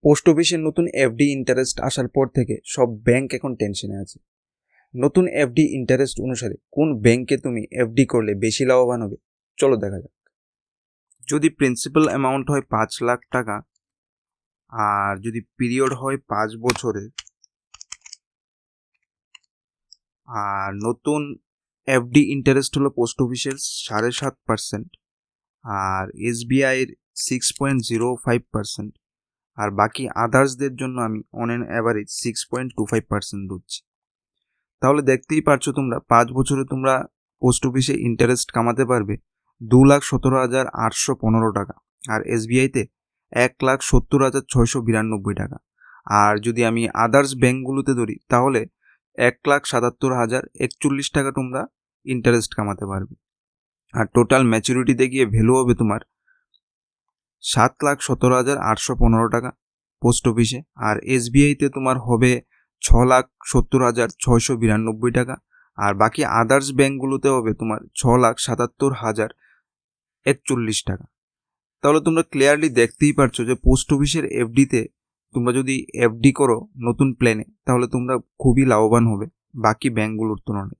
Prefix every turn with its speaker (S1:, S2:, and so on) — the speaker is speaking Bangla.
S1: পোস্ট অফিসের নতুন এফডি ইন্টারেস্ট আসার পর থেকে সব ব্যাংক এখন টেনশনে আছে। নতুন এফডি ইন্টারেস্ট অনুসারে কোন ব্যাংকে তুমি এফডি করলে বেশি লাভবান হবে, চলো দেখা যাক। যদি প্রিন্সিপাল অ্যামাউন্ট হয় 5 লাখ টাকা আর যদি পিরিয়ড হয় 5 বছরের, আর নতুন এফডি ইন্টারেস্ট হলো পোস্ট অফিসের 7.5%, আর এসবিআইয়ের 6.05%, আর বাকি আদার্সদের জন্য আমি অন অ্যান অ্যাভারেজ 6.25% দিচ্ছি। তাহলে দেখতেই পারছো তোমরা 5 বছরে তোমরা পোস্ট অফিসে ইন্টারেস্ট কামাতে পারবে 2,17,815 টাকা, আর এসবিআইতে 1,70,692 টাকা। আর যদি আমি আদার্স ব্যাঙ্কগুলোতে ধরি তাহলে 1,77,041 টাকা তোমরা ইন্টারেস্ট কামাতে পারবে। আর টোটাল ম্যাচুরিটিতে গিয়ে ভ্যালু হবে তোমার 7,17,815 টাকা পোস্ট অফিসে, আর এসবিআইতে তোমার হবে 6,70,692 টাকা, আর বাকি আদার্স ব্যাঙ্কগুলোতে হবে তোমার 6,77,041 টাকা। তাহলে তোমরা ক্লিয়ারলি দেখতেই পারছো যে পোস্ট অফিসের এফডিতে তোমরা যদি এফডি করো নতুন প্ল্যানে, তাহলে তোমরা খুবই লাভবান হবে বাকি ব্যাঙ্কগুলোর তুলনায়।